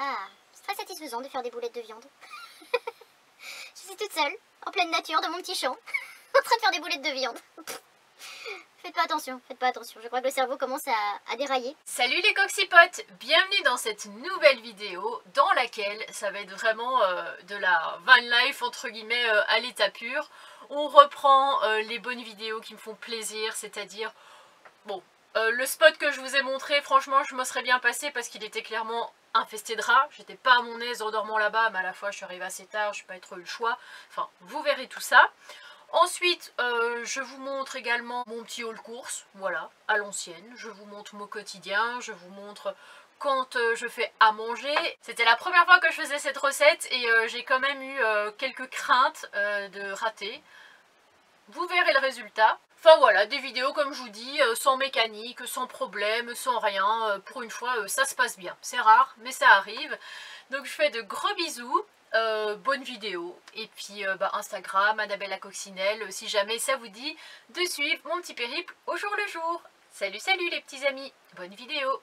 Ah, c'est très satisfaisant de faire des boulettes de viande. Je suis toute seule, en pleine nature, dans mon petit champ, en train de faire des boulettes de viande. Faites pas attention, je crois que le cerveau commence à dérailler. Salut les coccipotes, bienvenue dans cette nouvelle vidéo dans laquelle ça va être vraiment de la van life entre guillemets à l'état pur. On reprend les bonnes vidéos qui me font plaisir, c'est-à-dire, bon, le spot que je vous ai montré, franchement je me serais bien passé parce qu'il était clairement infesté de rats. J'étais pas à mon aise en dormant là-bas, mais à la fois je suis arrivée assez tard, je n'ai pas trop eu le choix. Enfin, vous verrez tout ça. Ensuite, je vous montre également mon petit haul course, voilà, à l'ancienne. Je vous montre mon quotidien, je vous montre quand je fais à manger. C'était la première fois que je faisais cette recette et j'ai quand même eu quelques craintes de rater. Vous verrez le résultat. Enfin voilà, des vidéos comme je vous dis, sans mécanique, sans problème, sans rien. Pour une fois, ça se passe bien. C'est rare, mais ça arrive. Donc je fais de gros bisous. Bonne vidéo, et puis Instagram, Annabelle la Coccinelle, si jamais ça vous dit de suivre mon petit périple au jour le jour. Salut salut les petits amis, bonne vidéo.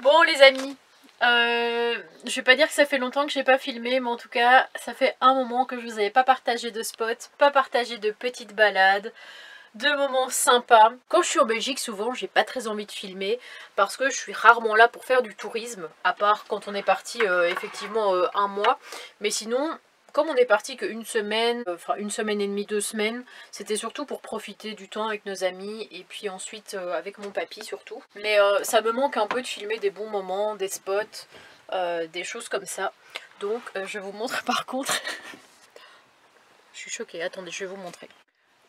Bon les amis, je vais pas dire que ça fait longtemps que j'ai pas filmé, mais en tout cas ça fait un moment que je vous avais pas partagé de spot, pas partagé de petites balades, de moments sympas. Quand je suis en Belgique, souvent j'ai pas très envie de filmer parce que je suis rarement là pour faire du tourisme, à part quand on est parti effectivement un mois. Mais sinon, comme on est parti qu'une semaine, enfin une semaine et demie, 2 semaines, c'était surtout pour profiter du temps avec nos amis et puis ensuite avec mon papy surtout. Mais ça me manque un peu de filmer des bons moments, des spots, des choses comme ça. Donc je vous montre par contre... Je suis choquée, attendez, je vais vous montrer.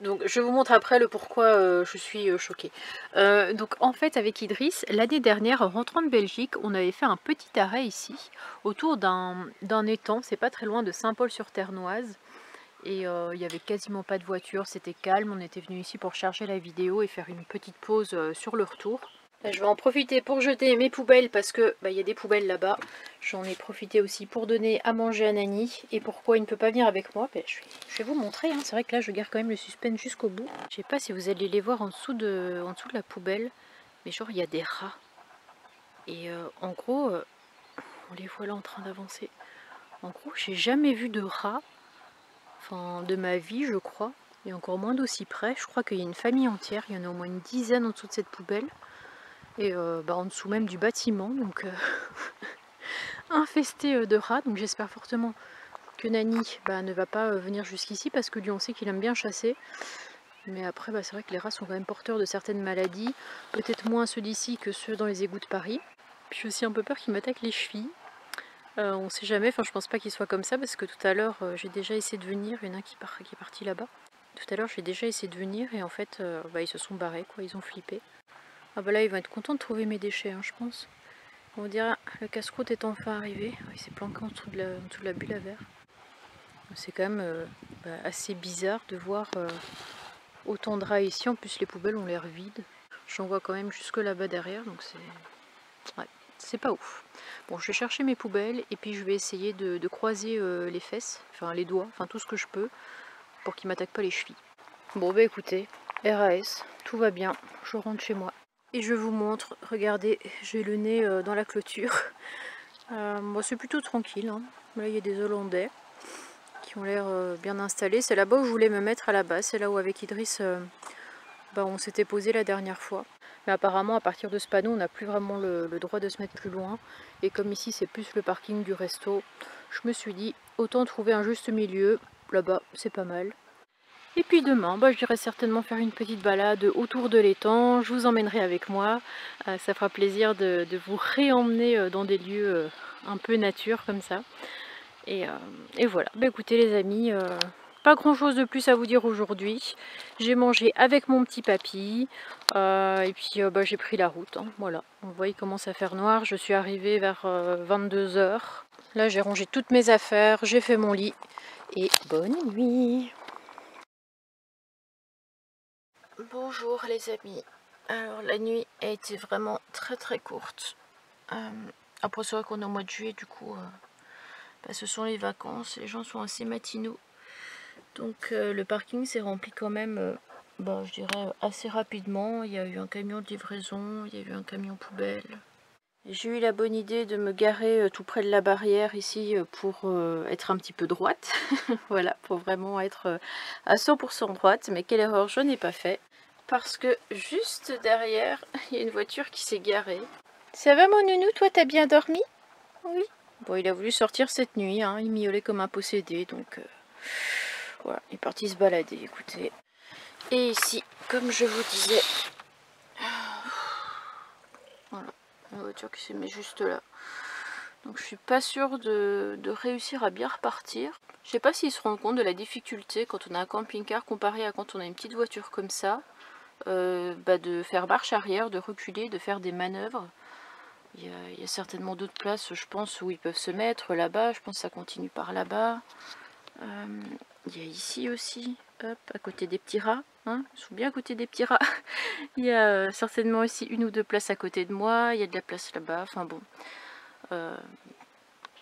Donc je vous montre après le pourquoi je suis choquée. Donc en fait avec Idriss, l'année dernière en rentrant de Belgique, on avait fait un petit arrêt ici, autour d'un étang, c'est pas très loin de Saint-Paul-sur-Ternoise. Et il n'y avait quasiment pas de voiture, c'était calme, on était venu ici pour charger la vidéo et faire une petite pause sur le retour. Là, je vais en profiter pour jeter mes poubelles parce que y a des poubelles là-bas. J'en ai profité aussi pour donner à manger à Nani. Et pourquoi il ne peut pas venir avec moi, je vais vous montrer. Hein. C'est vrai que là je garde quand même le suspense jusqu'au bout. Je sais pas si vous allez les voir en dessous de la poubelle. Mais genre il y a des rats. Et en gros, on les voit là en train d'avancer. En gros j'ai jamais vu de rats. Enfin de ma vie je crois. Et encore moins d'aussi près. Je crois qu'il y a une famille entière. Il y en a au moins une dizaine en dessous de cette poubelle. Et en dessous même du bâtiment, donc infesté de rats. Donc j'espère fortement que Nani ne va pas venir jusqu'ici parce que lui on sait qu'il aime bien chasser. Mais après c'est vrai que les rats sont quand même porteurs de certaines maladies, peut-être moins ceux d'ici que ceux dans les égouts de Paris. Puis j'ai aussi un peu peur qu'ils m'attaquent les chevilles. On sait jamais, enfin je pense pas qu'il soit comme ça parce que tout à l'heure j'ai déjà essayé de venir, il y en a un qui est parti là-bas. Tout à l'heure j'ai déjà essayé de venir et en fait ils se sont barrés quoi, ils ont flippé. Ah bah là ils vont être contents de trouver mes déchets hein, je pense. On dirait le casse-croûte est enfin arrivé. Il s'est planqué en dessous de la bulle à verre. C'est quand même assez bizarre de voir autant de rats ici. En plus les poubelles ont l'air vides. J'en vois quand même jusque là-bas derrière. Donc c'est pas ouf. Bon je vais chercher mes poubelles et puis je vais essayer de croiser les fesses. Enfin les doigts. Enfin tout ce que je peux. Pour qu'ils m'attaquent pas les chevilles. Bon bah écoutez. RAS. Tout va bien. Je rentre chez moi. Et je vous montre, regardez, j'ai le nez dans la clôture. C'est plutôt tranquille. Hein. Là, il y a des Hollandais qui ont l'air bien installés. C'est là-bas où je voulais me mettre à la base. C'est là où avec Idriss, on s'était posé la dernière fois. Mais apparemment, à partir de ce panneau, on n'a plus vraiment le droit de se mettre plus loin. Et comme ici, c'est plus le parking du resto, je me suis dit, autant trouver un juste milieu. Là-bas, c'est pas mal. Et puis demain, j'irai certainement faire une petite balade autour de l'étang, je vous emmènerai avec moi, ça fera plaisir de vous réemmener dans des lieux un peu nature comme ça. Et voilà, écoutez les amis, pas grand chose de plus à vous dire aujourd'hui. J'ai mangé avec mon petit papy, et puis j'ai pris la route, hein. Voilà, on voit il commence à faire noir, je suis arrivée vers 22 h. Là j'ai rangé toutes mes affaires, j'ai fait mon lit, et bonne nuit. Bonjour les amis, alors la nuit a été vraiment très courte. Après c'est vrai qu'on est au mois de juillet, du coup ce sont les vacances, les gens sont assez matinaux. Donc le parking s'est rempli quand même bah, je dirais assez rapidement. Il y a eu un camion de livraison, il y a eu un camion poubelle. J'ai eu la bonne idée de me garer tout près de la barrière ici pour être un petit peu droite. Voilà, pour vraiment être à 100% droite. Mais quelle erreur je n'ai pas fait. Parce que juste derrière, il y a une voiture qui s'est garée. Ça va mon nounou, toi t'as bien dormi? Oui. Bon, il a voulu sortir cette nuit, hein. Il miaulait comme un possédé. Donc voilà, il est parti se balader, écoutez. Et ici, comme je vous disais... Voilà. La voiture qui se met juste là. Donc je suis pas sûre de réussir à bien repartir. Je sais pas s'ils se rendent compte de la difficulté quand on a un camping-car comparé à quand on a une petite voiture comme ça. De faire marche arrière, de reculer, de faire des manœuvres. Il y a certainement d'autres places, je pense, où ils peuvent se mettre. Là-bas, je pense que ça continue par là-bas. Il y a ici aussi, hop, à côté des petits rats. Hein, ils sont bien à côté des petits rats. Il y a certainement aussi une ou deux places à côté de moi. Il y a de la place là-bas. Enfin bon.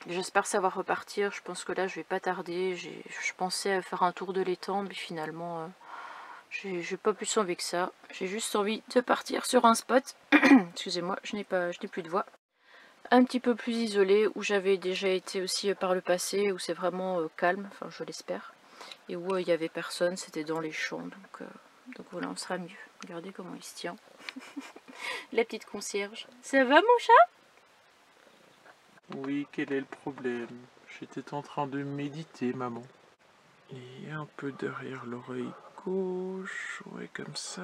J'espère savoir repartir. Je pense que là, je vais pas tarder. Je pensais faire un tour de l'étang, mais finalement, j'ai pas plus envie que ça. J'ai juste envie de partir sur un spot. Excusez-moi, je n'ai plus de voix. Un petit peu plus isolé, où j'avais déjà été aussi par le passé, où c'est vraiment calme, enfin je l'espère. Et où il y avait personne, c'était dans les champs, donc voilà, on sera mieux. Regardez comment il se tient. La petite concierge. Ça va mon chat? Oui, quel est le problème? J'étais en train de méditer, maman. Et un peu derrière l'oreille gauche, ouais, comme ça.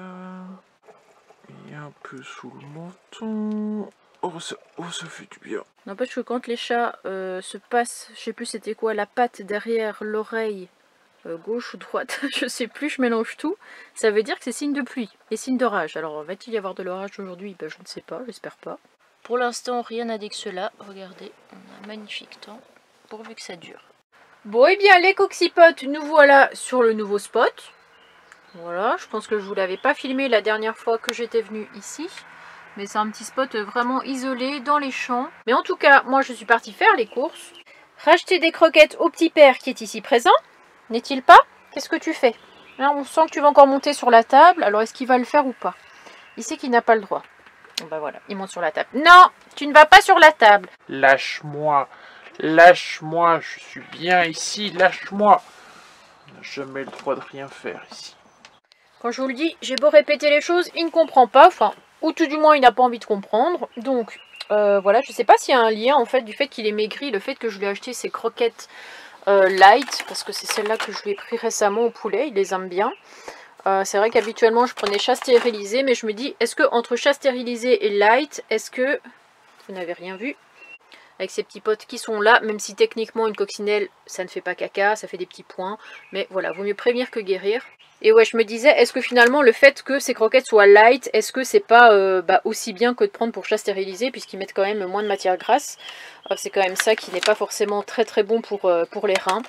Et un peu sous le menton. Oh, ça fait du bien. N'empêche que quand les chats se passent, je sais plus c'était quoi, la patte derrière l'oreille gauche ou droite, je sais plus, je mélange tout, ça veut dire que c'est signe de pluie et signe d'orage. Alors va-t-il y avoir de l'orage aujourd'hui? Ben, je ne sais pas, j'espère pas. Pour l'instant, rien n'indique cela. Regardez, on a un magnifique temps, pourvu que ça dure. Bon, et bien les coxipotes, nous voilà sur le nouveau spot. Voilà, je pense que je vous l'avais pas filmé la dernière fois que j'étais venue ici. Mais c'est un petit spot vraiment isolé dans les champs. Mais en tout cas, moi je suis partie faire les courses. Racheter des croquettes au petit père qui est ici présent. N'est-il pas? Qu'est-ce que tu fais? Là, on sent que tu vas encore monter sur la table. Alors est-ce qu'il va le faire ou pas? Il sait qu'il n'a pas le droit. Bon bah voilà, il monte sur la table. Non, tu ne vas pas sur la table. Lâche-moi, lâche-moi, je suis bien ici, lâche-moi. On n'a jamais le droit de rien faire ici. Quand je vous le dis, j'ai beau répéter les choses, il ne comprend pas. Enfin, ou tout du moins, il n'a pas envie de comprendre. Donc, voilà, je ne sais pas s'il y a un lien, en fait, du fait qu'il est maigri, le fait que je lui ai acheté ces croquettes light, parce que c'est celle-là que je lui ai pris récemment au poulet, il les aime bien. C'est vrai qu'habituellement, je prenais chat stérilisé, mais je me dis, est-ce que entre chat stérilisé et light, est-ce que... Vous n'avez rien vu? Avec ces petits potes qui sont là, même si techniquement une coccinelle ça ne fait pas caca, ça fait des petits points, mais voilà, vaut mieux prévenir que guérir. Et ouais, je me disais, est-ce que finalement le fait que ces croquettes soient light, est-ce que c'est pas aussi bien que de prendre pour chat stérilisé, puisqu'ils mettent quand même moins de matière grasse. C'est quand même ça qui n'est pas forcément très très bon pour les reins.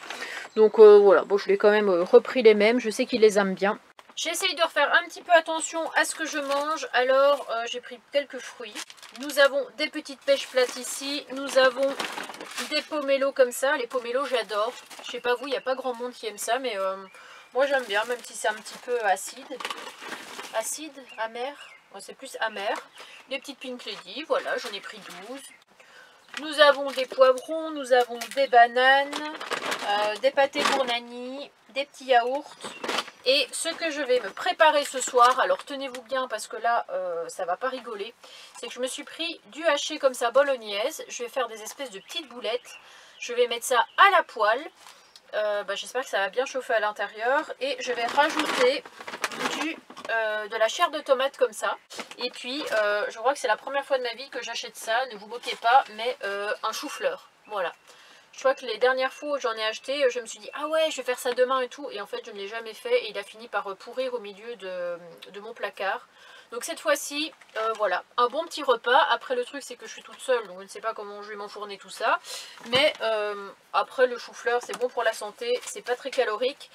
Donc voilà, bon, je l'ai quand même repris les mêmes, je sais qu'ils les aiment bien. J'essaye de refaire un petit peu attention à ce que je mange, alors j'ai pris quelques fruits. Nous avons des petites pêches plates ici, nous avons des pomelos comme ça. Les pomelos j'adore, je sais pas vous, il n'y a pas grand monde qui aime ça, mais moi j'aime bien, même si c'est un petit peu acide. Acide, amer, bon, c'est plus amer. Des petites pink lady, voilà, j'en ai pris 12. Nous avons des poivrons, nous avons des bananes, des pâtés pour Nani, des petits yaourts. Et ce que je vais me préparer ce soir, alors tenez-vous bien parce que là, ça va pas rigoler, c'est que je me suis pris du haché comme ça bolognaise. Je vais faire des espèces de petites boulettes. Je vais mettre ça à la poêle. J'espère que ça va bien chauffer à l'intérieur. Et je vais rajouter de la chair de tomate comme ça. Et puis, je crois que c'est la première fois de ma vie que j'achète ça, ne vous moquez pas, mais un chou-fleur. Voilà. Je crois que les dernières fois où j'en ai acheté, je me suis dit ah ouais je vais faire ça demain et tout, et en fait je ne l'ai jamais fait et il a fini par pourrir au milieu de mon placard. Donc cette fois-ci, voilà, un bon petit repas. Après le truc c'est que je suis toute seule, donc je ne sais pas comment je vais m'enfourner tout ça. Mais après le chou-fleur c'est bon pour la santé, c'est pas très calorique.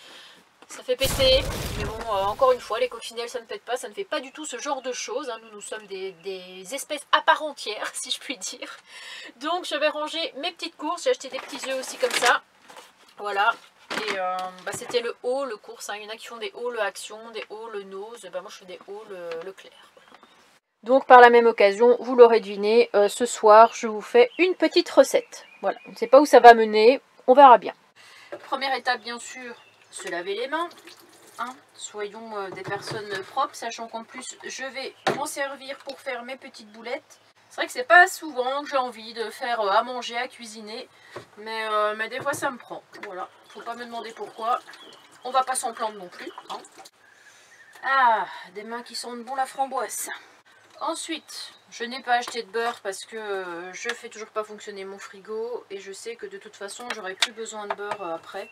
Ça fait péter, mais bon, encore une fois, les coccinelles ça ne pète pas, ça ne fait pas du tout ce genre de choses. Hein. Nous sommes des espèces à part entière, si je puis dire. Donc je vais ranger mes petites courses, j'ai acheté des petits œufs aussi comme ça. Voilà, Et c'était le haut, le course. Hein. Il y en a qui font des hauts, le action, des hauts, le nose. Moi je fais des hauts, le clair. Donc par la même occasion, vous l'aurez deviné, ce soir je vous fais une petite recette. Voilà, on ne sait pas où ça va mener, on verra bien. Première étape bien sûr, se laver les mains. Hein. Soyons des personnes propres, sachant qu'en plus je vais m'en servir pour faire mes petites boulettes. C'est vrai que c'est pas souvent que j'ai envie de faire à manger, à cuisiner, mais des fois ça me prend. Voilà, faut pas me demander pourquoi. On va pas s'en plaindre non plus. Hein. Ah, des mains qui sentent bon la framboise. Ensuite, je n'ai pas acheté de beurre parce que je fais toujours pas fonctionner mon frigo et je sais que de toute façon j'aurai plus besoin de beurre après.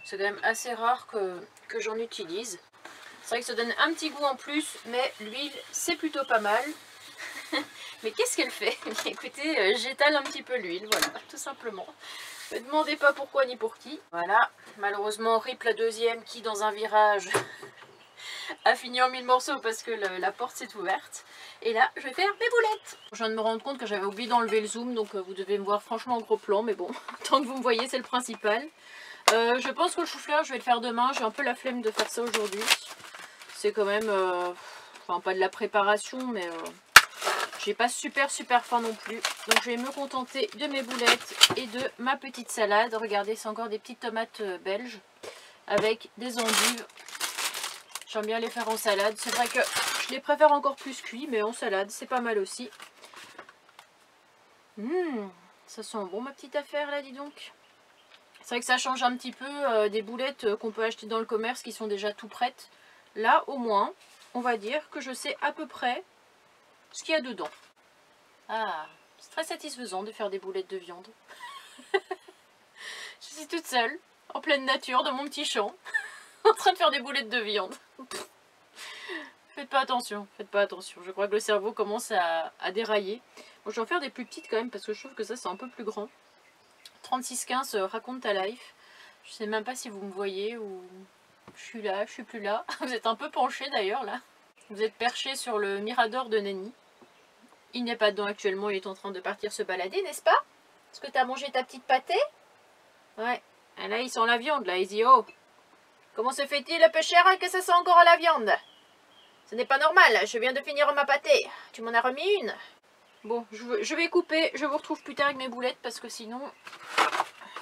C'est quand même assez rare que j'en utilise. C'est vrai que ça donne un petit goût en plus, mais l'huile c'est plutôt pas mal. Mais qu'est-ce qu'elle fait? Écoutez, j'étale un petit peu l'huile, voilà, tout simplement. Ne me demandez pas pourquoi ni pour qui. Voilà, malheureusement rip la deuxième qui dans un virage a fini en 1000 morceaux parce que la porte s'est ouverte. Et là, je vais faire mes boulettes. Je viens de me rendre compte que j'avais oublié d'enlever le zoom, donc vous devez me voir franchement en gros plan, mais bon, tant que vous me voyez, c'est le principal. Je pense que le chou-fleur, je vais le faire demain. J'ai un peu la flemme de faire ça aujourd'hui. C'est quand même, enfin pas de la préparation, mais j'ai pas super faim non plus. Donc je vais me contenter de mes boulettes et de ma petite salade. Regardez, c'est encore des petites tomates belges avec des endives. J'aime bien les faire en salade. C'est vrai que je les préfère encore plus cuits, mais en salade, c'est pas mal aussi. Ça sent bon ma petite affaire là, dis donc. C'est vrai que ça change un petit peu des boulettes qu'on peut acheter dans le commerce qui sont déjà tout prêtes. Là, au moins, on va dire que je sais à peu près ce qu'il y a dedans. Ah, c'est très satisfaisant de faire des boulettes de viande. Je suis toute seule, en pleine nature, dans mon petit champ, en train de faire des boulettes de viande. Faites pas attention, faites pas attention. Je crois que le cerveau commence à dérailler. Bon, je vais en faire des plus petites quand même parce que je trouve que ça c'est un peu plus grand. 3615 raconte ta life. Je sais même pas si vous me voyez ou je suis là, je suis plus là. Vous êtes un peu penché d'ailleurs là. Vous êtes perché sur le mirador de Nani. Il n'est pas dedans actuellement, il est en train de partir se balader, n'est-ce pas? Est-ce que tu as mangé ta petite pâtée? Ouais. Et là il sent la viande là, il dit oh. Comment se fait-il peu cher que ça sent encore la viande? Ce n'est pas normal, je viens de finir ma pâtée. Tu m'en as remis une? Bon, je vais couper, je vous retrouve plus tard avec mes boulettes parce que sinon,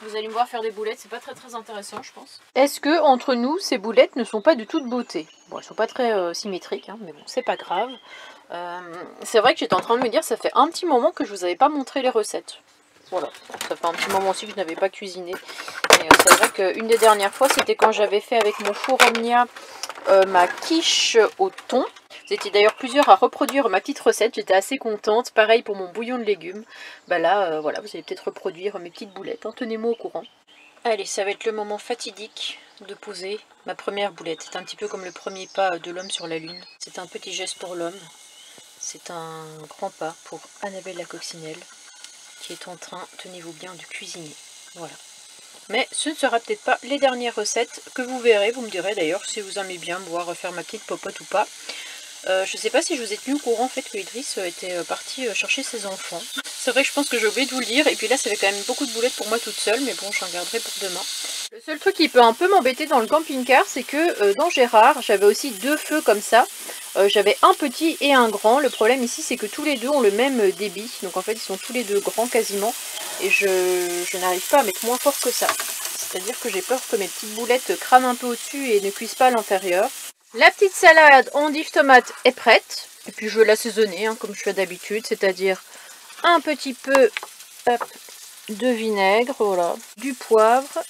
vous allez me voir faire des boulettes, c'est pas très intéressant je pense. Est-ce que entre nous, ces boulettes ne sont pas de toute beauté? Bon, elles sont pas très symétriques, hein, mais bon, c'est pas grave. C'est vrai que j'étais en train de me dire, ça fait un petit moment que je vous avais pas montré les recettes. Voilà, ça fait un petit moment aussi que je n'avais pas cuisiné. Et c'est vrai qu'une des dernières fois, c'était quand j'avais fait avec mon four Omnia ma quiche au thon. Vous étiez d'ailleurs plusieurs à reproduire ma petite recette, j'étais assez contente. Pareil pour mon bouillon de légumes. Bah là, voilà, vous allez peut-être reproduire mes petites boulettes, hein. Tenez-moi au courant. Allez, ça va être le moment fatidique de poser ma première boulette. C'est un petit peu comme le premier pas de l'homme sur la lune. C'est un petit geste pour l'homme. C'est un grand pas pour Annabelle la coccinelle, qui est en train, tenez-vous bien, de cuisiner. Voilà. Mais ce ne sera peut-être pas les dernières recettes que vous verrez. Vous me direz d'ailleurs si vous aimez bien me voir refaire ma petite popote ou pas. Je ne sais pas si je vous ai tenu au courant en fait que Idriss était parti chercher ses enfants. C'est vrai que je pense que j'ai oublié de vous le dire. Et puis là ça fait quand même beaucoup de boulettes pour moi toute seule. Mais bon, j'en garderai pour demain. Le seul truc qui peut un peu m'embêter dans le camping-car, c'est que dans Gérard, j'avais aussi deux feux comme ça. J'avais un petit et un grand. Le problème ici, c'est que tous les deux ont le même débit. Donc en fait, ils sont tous les deux grands quasiment. Et je n'arrive pas à mettre moins fort que ça. C'est-à-dire que j'ai peur que mes petites boulettes crament un peu au-dessus et ne cuisent pas à l'intérieur. La petite salade endive tomate est prête. Et puis je vais l'assaisonner hein, comme je fais d'habitude. C'est-à-dire un petit peu de vinaigre, voilà, du poivre.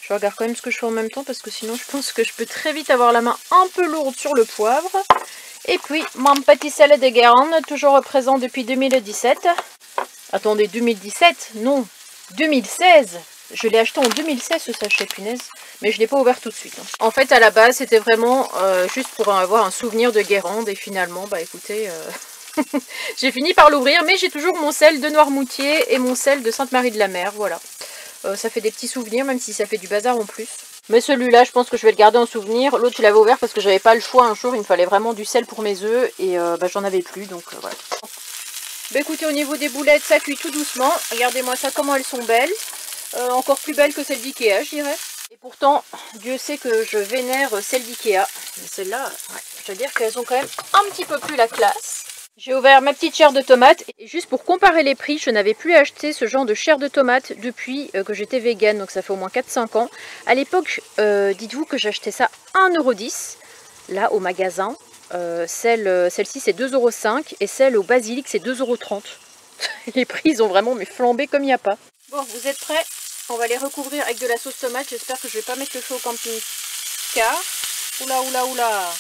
Je regarde quand même ce que je fais en même temps parce que sinon je pense que je peux très vite avoir la main un peu lourde sur le poivre. Et puis mon petit salade de Guérande, toujours présent depuis 2017. Attendez, 2017? Non, 2016. Je l'ai acheté en 2016 ce sachet, punaise. Mais je ne l'ai pas ouvert tout de suite. Hein. En fait, à la base, c'était vraiment juste pour avoir un souvenir de Guérande. Et finalement, bah écoutez, j'ai fini par l'ouvrir. Mais j'ai toujours mon sel de Noirmoutier et mon sel de Sainte-Marie-de-la-Mer. Voilà. Ça fait des petits souvenirs, même si ça fait du bazar en plus. Mais celui-là, je pense que je vais le garder en souvenir. L'autre, je l'avais ouvert parce que j'avais pas le choix un jour. Il me fallait vraiment du sel pour mes œufs. Et bah, j'en avais plus, donc voilà. Bah écoutez, au niveau des boulettes, ça cuit tout doucement. Regardez-moi ça, comment elles sont belles. Encore plus belles que celles d'Ikea, je dirais. Et pourtant, Dieu sait que je vénère celles d'Ikea. Mais celles-là, ouais, je dois dire qu'elles ont quand même un petit peu plus la classe. J'ai ouvert ma petite chair de tomates. Et juste pour comparer les prix, je n'avais plus acheté ce genre de chair de tomate depuis que j'étais végane. Donc ça fait au moins 4-5 ans. À l'époque, dites-vous que j'achetais ça 1,10 €. Là, au magasin. Celle-ci, c'est 2,5 € et celle au basilic, c'est 2,30 €. Les prix, ils ont vraiment flambé comme il n'y a pas. Bon, vous êtes prêts? On va les recouvrir avec de la sauce tomate. J'espère que je vais pas mettre le feu au camping-car. Oula, oula, oula.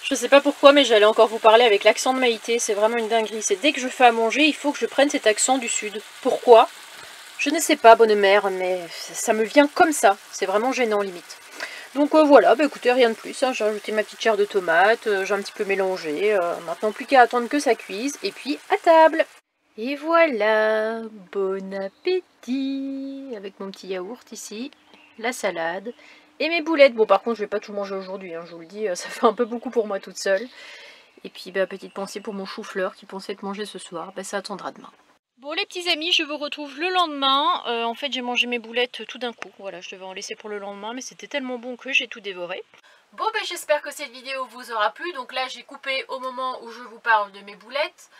Je sais pas pourquoi, mais j'allais encore vous parler avec l'accent de Maïté. C'est vraiment une dinguerie. C'est dès que je fais à manger, il faut que je prenne cet accent du sud. Pourquoi? Je ne sais pas, bonne mère, mais ça me vient comme ça. C'est vraiment gênant, limite. Donc voilà, bah écoutez, rien de plus, hein. J'ai rajouté ma petite chair de tomate, j'ai un petit peu mélangé, maintenant plus qu'à attendre que ça cuise, et puis à table. Et voilà, bon appétit, avec mon petit yaourt ici, la salade, et mes boulettes. Bon par contre je vais pas tout manger aujourd'hui, hein, je vous le dis, ça fait un peu beaucoup pour moi toute seule. Et puis bah, petite pensée pour mon chou-fleur qui pensait être mangé ce soir, bah, ça attendra demain. Bon les petits amis, je vous retrouve le lendemain. En fait j'ai mangé mes boulettes tout d'un coup. Voilà, je devais en laisser pour le lendemain, mais c'était tellement bon que j'ai tout dévoré. Bon ben j'espère que cette vidéo vous aura plu. Donc là j'ai coupé au moment où je vous parle de mes boulettes.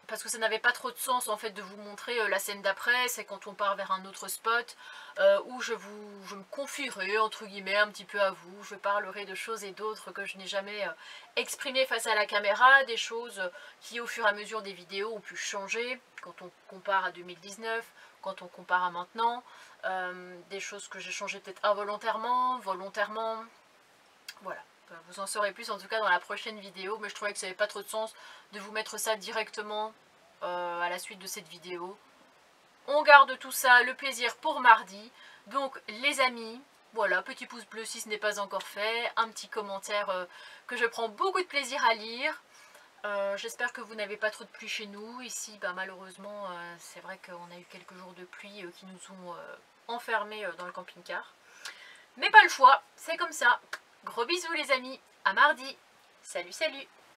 Parce que ça n'avait pas trop de sens en fait de vous montrer la scène d'après. C'est quand on part vers un autre spot où je me confierai entre guillemets un petit peu à vous. Je parlerai de choses et d'autres que je n'ai jamais exprimées face à la caméra. Des choses qui au fur et à mesure des vidéos ont pu changer quand on compare à 2019, quand on compare à maintenant. Des choses que j'ai changées peut-être involontairement, volontairement. Voilà. Vous en saurez plus en tout cas dans la prochaine vidéo, mais je trouvais que ça n'avait pas trop de sens de vous mettre ça directement à la suite de cette vidéo. On garde tout ça, le plaisir pour mardi. Donc les amis, voilà, petit pouce bleu si ce n'est pas encore fait, un petit commentaire que je prends beaucoup de plaisir à lire. J'espère que vous n'avez pas trop de pluie chez nous. Ici, bah, malheureusement, c'est vrai qu'on a eu quelques jours de pluie qui nous ont enfermés dans le camping-car. Mais pas le choix, c'est comme ça. Gros bisous les amis, à mardi. Salut, salut.